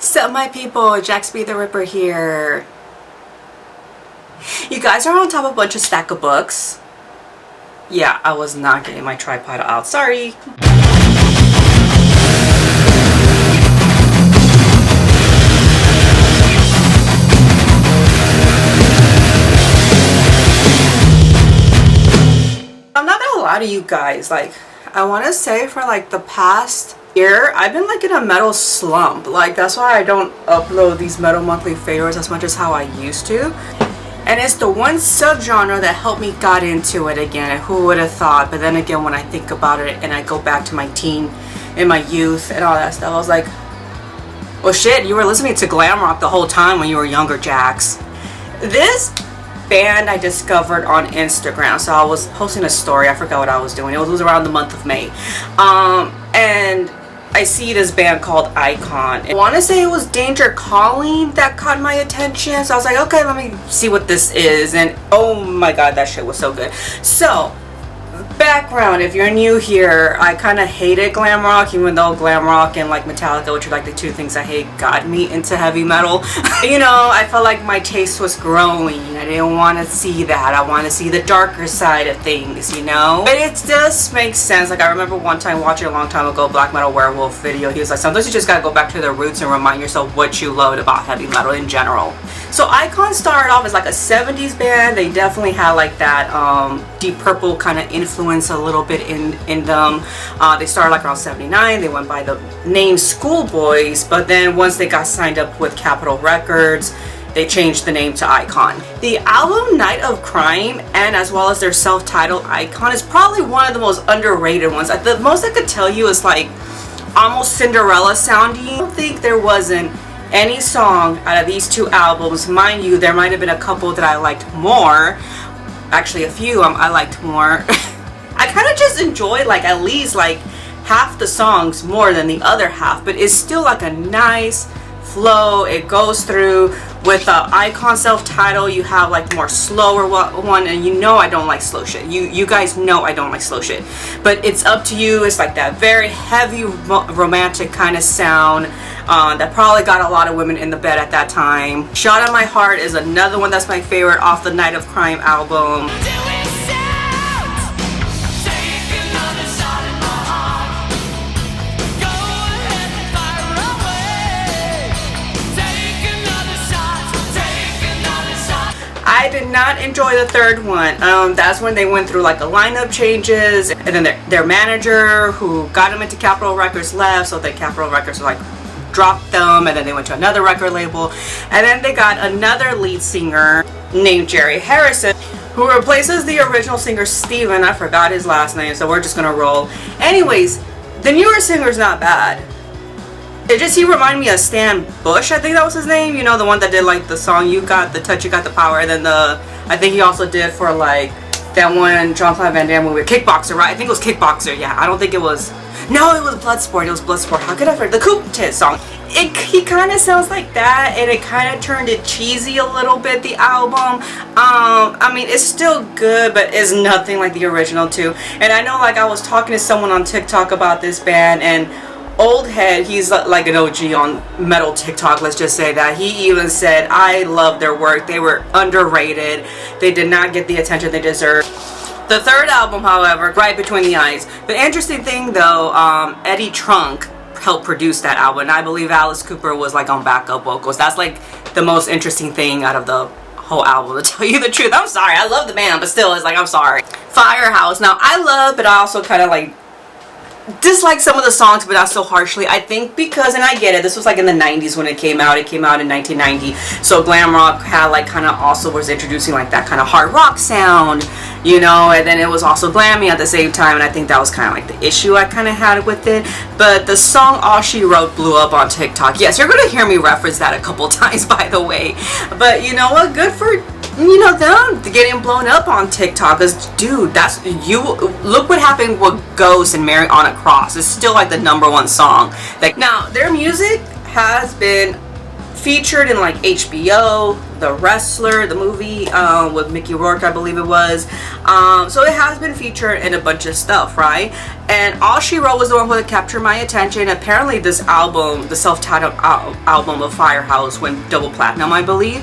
So my people, JaxB.TheRipper here. You guys are on top of a bunch of stack of books. Yeah, I was not getting my tripod out. Sorry. I'm not gonna lie to you guys, like, I want to say for like the past year, I've been like in a metal slump. Like, that's why I don't upload these metal monthly favorites as much as how I used to. And it's the one subgenre that helped me got into it again. Who would have thought? But then again, when I think about it and I go back to my teen and my youth and all that stuff, I was like, well shit, you were listening to glam rock the whole time when you were younger, Jax. This band I discovered on Instagram. So I was posting a story. I forgot what I was doing. It was around the month of May. And I see this band called Icon. I want to say it was Danger Calling that caught my attention. So I was like, okay, let me see what this is. And oh my god, that shit was so good. So, background, if you're new here, I kind of hated glam rock, even though glam rock and like Metallica, which are like the two things I hate, got me into heavy metal. You know, I felt like my taste was growing. I didn't want to see that. I want to see the darker side of things, you know? But it just makes sense. Like, I remember one time watching a long time ago Black Metal Werewolf video. He was like, sometimes you just gotta go back to the roots and remind yourself what you loved about heavy metal in general. So Icon started off as like a 70s band. They definitely had like that Deep Purple kind of influence a little bit in them. They started like around 79. They went by the name Schoolboys, but then once they got signed up with Capitol Records, they changed the name to Icon. The album Night of Crime, and as well as their self-titled Icon, is probably one of the most underrated ones. The most I could tell you is like almost Cinderella sounding. I don't think there wasn't any song out of these two albums. Mind you, there might have been a couple that I liked more. Actually, a few I liked more. I kind of just enjoyed like at least like half the songs more than the other half, but it's still like a nice flow. It goes through. With the Icon self-title, you have like more slower one, and you know I don't like slow shit. You guys know I don't like slow shit, but it's up to you. It's like that very heavy romantic kind of sound that probably got a lot of women in the bed at that time. Shot at My Heart is another one that's my favorite off the Night of Crime album. I did not enjoy the third one. That's when they went through like a lineup changes, and then their manager who got them into Capitol Records left, so that Capitol Records like dropped them, and then they went to another record label, and then they got another lead singer named Jerry Harrison, who replaces the original singer Steven. I forgot his last name, so we're just gonna roll. Anyways, the newer singer's not bad. It just, he reminded me of Stan Bush, I think that was his name. You know, the one that did like the song You Got the Touch, You Got the Power. And then I think he also did for like that one Jean-Claude Van Damme movie, Kickboxer, right? I think it was Kickboxer, yeah. I don't think it was, no, it was Bloodsport. It was Bloodsport. How could I forget? The Coop Tit song. He kind of sounds like that, and it kind of turned it cheesy a little bit, the album. I mean, it's still good, but it's nothing like the original too. And I know, like, I was talking to someone on TikTok about this band, and Old Head, he's like an OG on metal TikTok, let's just say that. He even said, I love their work. They were underrated. They did not get the attention they deserved. The third album, however, Right Between the Eyes. The interesting thing though, Eddie Trunk helped produce that album, and I believe Alice Cooper was like on backup vocals. That's like the most interesting thing out of the whole album, to tell you the truth. I'm sorry, I love the band, but still, it's like, I'm sorry. Firehouse, now I love, but I also kind of like dislike some of the songs, but not so harshly. I think because, and I get it, this was like in the 90s when it came out in 1990, so glam rock had like kind of also was introducing like that kind of hard rock sound, you know, and then it was also glammy at the same time, and I think that was kind of like the issue I kind of had with it. But the song All She Wrote blew up on TikTok. Yes, you're gonna hear me reference that a couple times, by the way, but you know what, good for, you know, them getting blown up on TikTok. Because dude, that's, you look what happened with Ghost and Mary on a Cross. It's still like the #1 song. Like, now their music has been featured in like HBO, The Wrestler, the movie with Mickey Rourke, I believe it was. So it has been featured in a bunch of stuff, right? And All She Wrote was the one that captured my attention. Apparently this album, the self-titled album of Firehouse, went double platinum, I believe.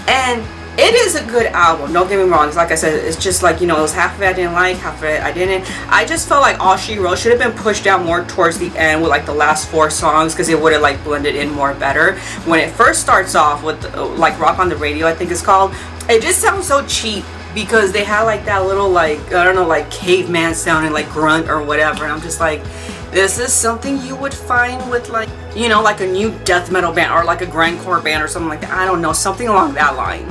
And it is a good album, don't get me wrong. Like I said, it's just like, you know, it was half of it I didn't like, half of it I didn't. I just felt like All She Wrote should have been pushed down more towards the end with like the last 4 songs, because it would have like blended in more better. When it first starts off with like Rock on the Radio, I think it's called, it just sounds so cheap, because they had like that little like, I don't know, like caveman sounding like grunt or whatever, and I'm just like, this is something you would find with like, you know, like a new death metal band or like a grindcore band or something like that. I don't know, something along that line.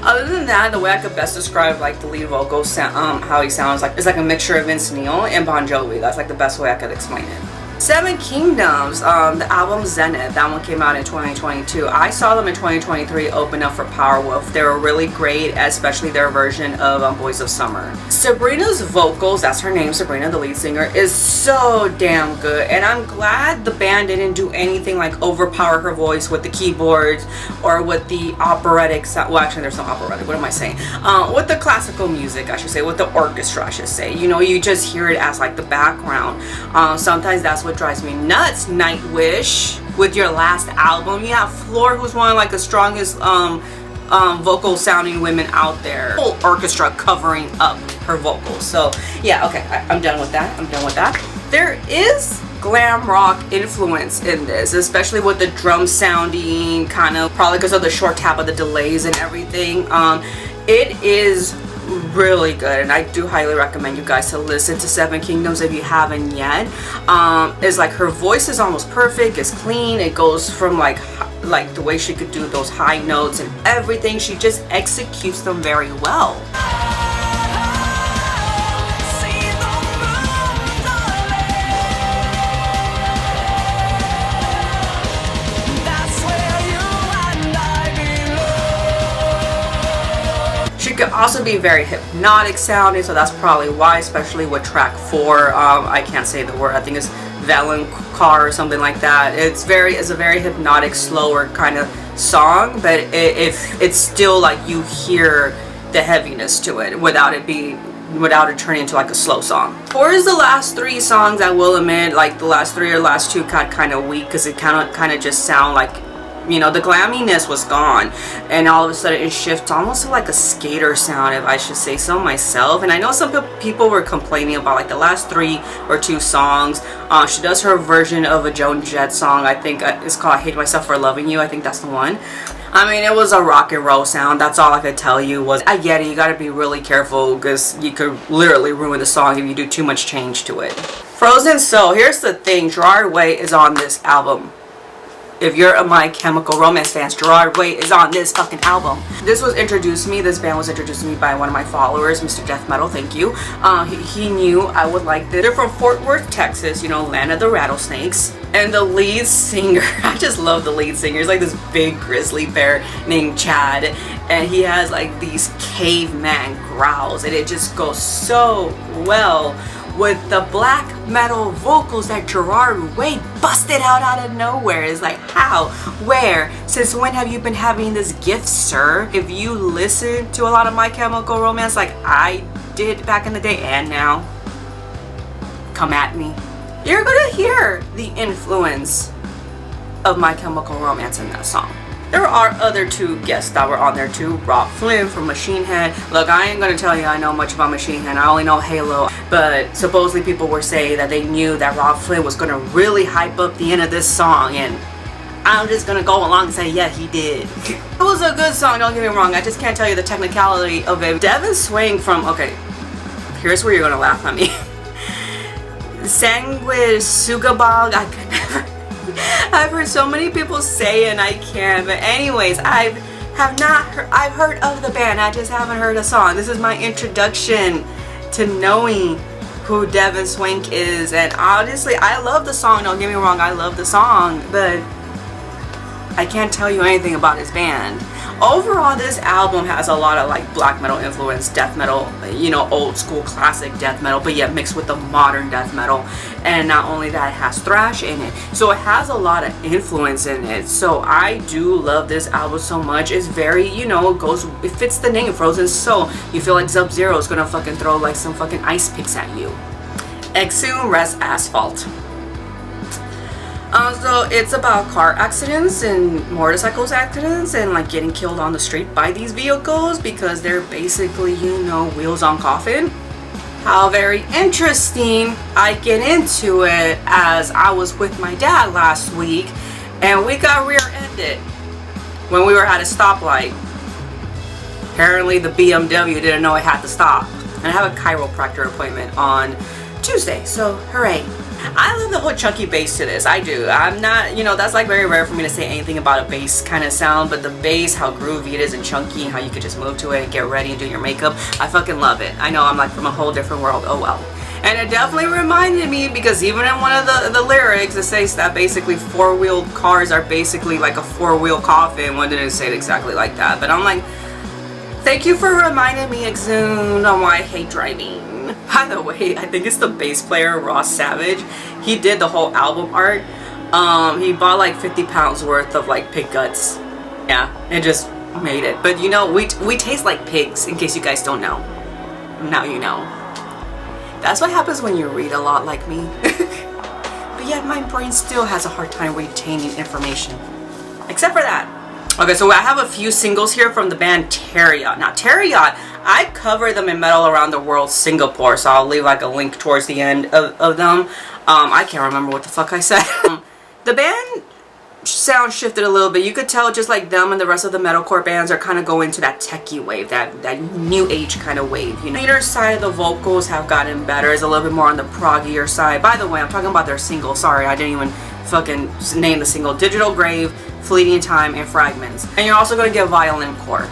Other than that, the way I could best describe like the lead vocal sound, how he sounds like, it's like a mixture of Vince Neil and Bon Jovi. That's like the best way I could explain it. Seven Kingdoms, the album Zenith, that one came out in 2022. I saw them in 2023 open up for Powerwolf. They were really great, especially their version of Boys of Summer. Sabrina's vocals, that's her name, Sabrina, the lead singer, is so damn good. And I'm glad the band didn't do anything like overpower her voice with the keyboards or with the operatic sound. Well, actually, there's no operatic. What am I saying? With the classical music, I should say, with the orchestra, I should say. You know, you just hear it as like the background. Sometimes that's what drives me nuts. Nightwish, with your last album, you have Floor, who's one of like the strongest vocal sounding women out there. Whole orchestra covering up her vocals. So yeah, okay, I'm done with that. I'm done with that. There is glam rock influence in this, especially with the drum sounding kind of, probably because of the short tap of the delays and everything. It is really good, and I do highly recommend you guys to listen to Seven Kingdoms if you haven't yet. It's like her voice is almost perfect, it's clean, it goes from like the way she could do those high notes and everything, she just executes them very well. She could also be very hypnotic sounding, so that's probably why, especially with track 4. I can't say the word, I think it's Valencar or something like that. It's a very hypnotic, slower kind of song, but it's still like you hear the heaviness to it without it turning into like a slow song. Towards the last 3 songs, I will admit, like the last 3 or last 2 got kind of weak, because it kind of just sound like, you know, the glamminess was gone, and all of a sudden it shifts almost to like a skater sound, if I should say so myself. And I know some people were complaining about like the last 3 or 2 songs. She does her version of a Joan Jett song, I think it's called I Hate Myself for Loving You, I think that's the one. I mean, it was a rock and roll sound, that's all I could tell you. I get it, you gotta be really careful, because you could literally ruin the song if you do too much change to it. Frozen Soul, here's the thing, Gerard Way is on this album. If you're a My Chemical Romance fan, Gerard Way is on this fucking album. This band was introduced to me by one of my followers, Mr. Death Metal, thank you. He knew I would like this. They're from Fort Worth, Texas, you know, land of the rattlesnakes. And the lead singer, I just love the lead singer. He's like this big grizzly bear named Chad. And he has like these caveman growls. And it just goes so well with the black metal vocals that Gerard Way busted out of nowhere. It's like, how? Where? Since when have you been having this gift, sir? If you listen to a lot of My Chemical Romance like I did back in the day, and now, come at me, you're gonna hear the influence of My Chemical Romance in that song. There are other 2 guests that were on there too. Rob Flynn from Machine Head. Look, I ain't gonna tell you I know much about Machine Head. I only know Halo. But supposedly people were saying that they knew that Rob Flynn was gonna really hype up the end of this song, and I'm just gonna go along and say, yeah, he did. It was a good song, don't get me wrong. I just can't tell you the technicality of it. Devin Swing from, okay, here's where you're gonna laugh at me. Sanguisugabog, I could never. I've heard so many people say it and I can't, but anyways, I've heard of the band, I just haven't heard a song. This is my introduction to knowing who Devin Swank is, and honestly, I love the song, don't get me wrong, I love the song, but I can't tell you anything about his band. overall this album has a lot of like black metal influence, death metal, you know, old school classic death metal, but yet mixed with the modern death metal. And not only that, it has thrash in it, so it has a lot of influence in it. So I do love this album so much. It's very, you know, it fits the name, Frozen Soul. You feel like Sub-Zero is gonna fucking throw like some fucking ice picks at you. Exhumed Rest Asphalt. So it's about car accidents and motorcycles accidents and like getting killed on the street by these vehicles because they're basically, you know, wheels on coffin. How very interesting. I get into it as I was with my dad last week and we got rear-ended when we were at a stoplight. Apparently the BMW didn't know it had to stop. And I have a chiropractor appointment on Tuesday, so hooray. I love the whole chunky bass to this. I do. I'm not, you know, that's like very rare for me to say anything about a bass kind of sound, but the bass, how groovy it is and chunky and how you could just move to it and get ready and do your makeup, I fucking love it. I know I'm like from a whole different world. Oh well. And it definitely reminded me, because even in one of the lyrics it says that basically four-wheeled cars are basically like a four-wheel coffin. One didn't say it exactly like that, but I'm like, thank you for reminding me, Exhumed, on why I hate driving. By the way, I think it's the bass player, Ross Savage. He did the whole album art. He bought like 50 pounds worth of like pig guts. Yeah, and just made it. But you know, we taste like pigs, in case you guys don't know. Now you know. That's what happens when you read a lot like me. But yet my brain still has a hard time retaining information. Except for that. Okay, so I have a few singles here from the band Tariot. Now Tariot, I cover them in Metal Around the World Singapore, so I'll leave like a link towards the end of them. I can't remember what the fuck I said. The band sound shifted a little bit. You could tell just like them and the rest of the metalcore bands are kind of going to that techie wave, that new age kind of wave. You know, the later side of the vocals have gotten better. It's a little bit more on the proggier side. By the way, I'm talking about their single. Sorry, I didn't even fucking name the single. Digital Grave, Fleeting Time, and Fragments. And you're also going to get violin core.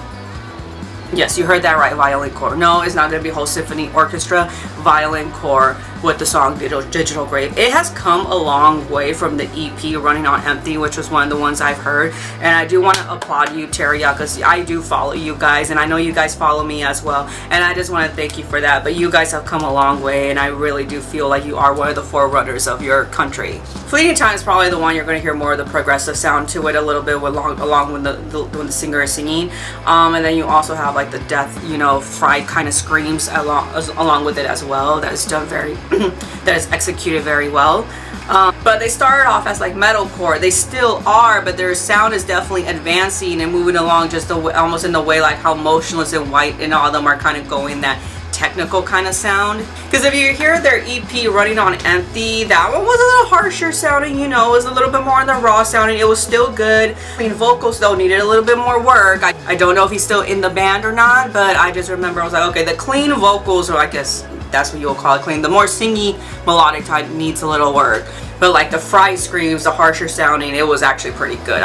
Yes, you heard that right, violin core. No, it's not going to be whole symphony orchestra. Violin core with the song Digital Grave. It has come a long way from the EP Running on Empty, which was one of the ones I've heard. And I do want to applaud you, Tariot, because I do follow you guys, and I know you guys follow me as well. And I just want to thank you for that. But you guys have come a long way, and I really do feel like you are one of the forerunners of your country. Fleeting Time is probably the one you're going to hear more of the progressive sound to it a little bit along when the singer is singing. And then you also have like the death, you know, fried kind of screams along with it as well. That is done very that is executed very well. But they started off as like metalcore. They still are, but their sound is definitely advancing and moving along just almost in the way like how Motionless and White and all of them are kind of going that technical kind of sound. Because if you hear their EP Running on Empty, that one was a little harsher sounding, you know, it was a little bit more on the raw sounding. It was still good. I mean, vocals though needed a little bit more work. I don't know if he's still in the band or not, but I just remember I was like, okay, the clean vocals, or I guess that's what you'll call it, clean. The more singy melodic type needs a little work. But like the fried screams, the harsher sounding, it was actually pretty good.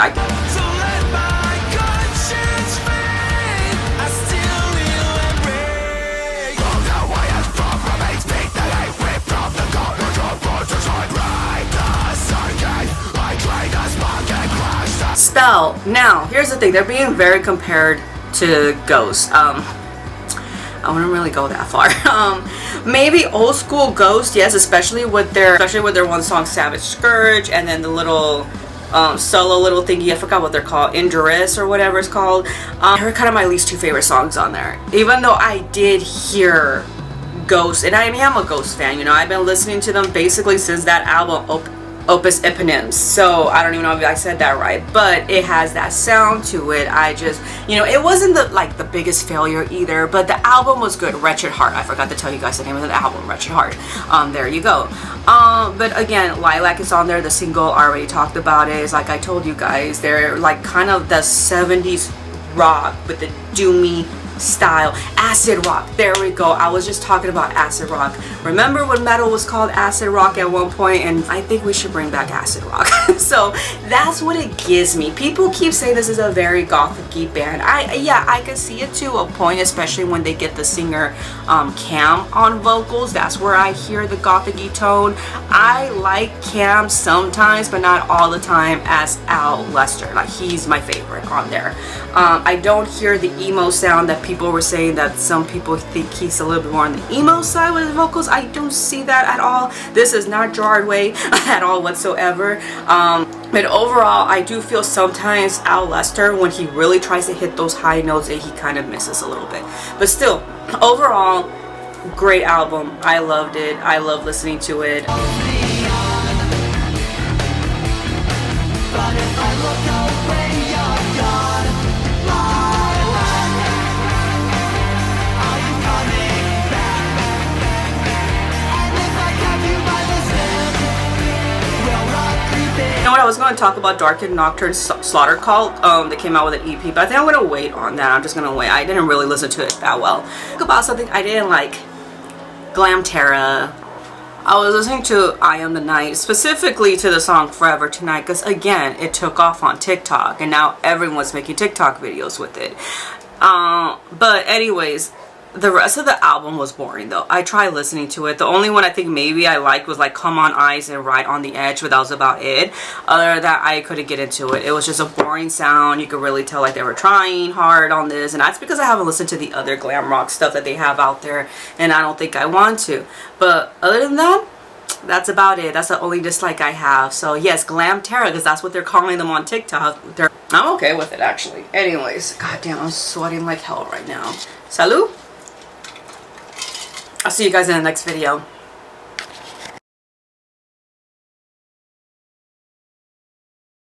Spell. Now, here's the thing. They're being very compared to Ghost. I wouldn't really go that far. Maybe old school Ghost, yes, especially with their one song Savage Scourge, and then the little solo little thingy, I forgot what they're called, Indurus or whatever it's called. I heard kind of my least two favorite songs on there. Even though I did hear Ghost, and I mean, I'm a Ghost fan, you know, I've been listening to them basically since that album Opus Eponyms, so I don't even know if I said that right, but it has that sound to it. I just, you know, it wasn't the biggest failure either, but the album was good. Wretched Heart, I forgot to tell you guys the name of the album, Wretched Heart. There you go. But again, Lilac is on there. The single, I already talked about it. It's like I told you guys, they're like kind of the 70s rock with the doomy style. Acid rock, there we go. I was just talking about acid rock. Remember when metal was called acid rock at one point? And I think we should bring back acid rock. So that's what it gives me. People keep saying this is a very gothic-y band. I can see it to a point, especially when they get the singer Cam on vocals. That's where I hear the gothic-y tone. I like Cam sometimes, but not all the time, as Al Lester. Like, he's my favorite on there. I don't hear the emo sound that people were saying that some people think he's a little bit more on the emo side with his vocals. I don't see that at all. This is not Gerard Way at all whatsoever. But overall, I do feel sometimes Al Lester, when he really tries to hit those high notes, that he kind of misses a little bit. But still, overall, great album. I loved it. I love listening to it. You know what, I was going to talk about Dark and Nocturne Slaughter Cult. They came out with an EP, but I think I'm going to wait on that. I'm just going to wait. I didn't really listen to it that well. Talk about something I didn't like. Glam Terra. I was listening to I Am the Night, specifically to the song Forever Tonight, because again, it took off on TikTok, and now everyone's making TikTok videos with it. But anyways, the rest of the album was boring though. I tried listening to it. The only one I think maybe I liked was like Come On Eyes and Right on the Edge, but that was about it. Other than that, I couldn't get into it. It was just a boring sound. You could really tell like they were trying hard on this, and that's because I haven't listened to the other glam rock stuff that they have out there, and I don't think I want to. But other than that, that's about it. That's the only dislike I have. So yes, Glam Terra, because that's what they're calling them on TikTok. I'm okay with it actually. Anyways, goddamn, I'm sweating like hell right now. Salud. I'll see you guys in the next video.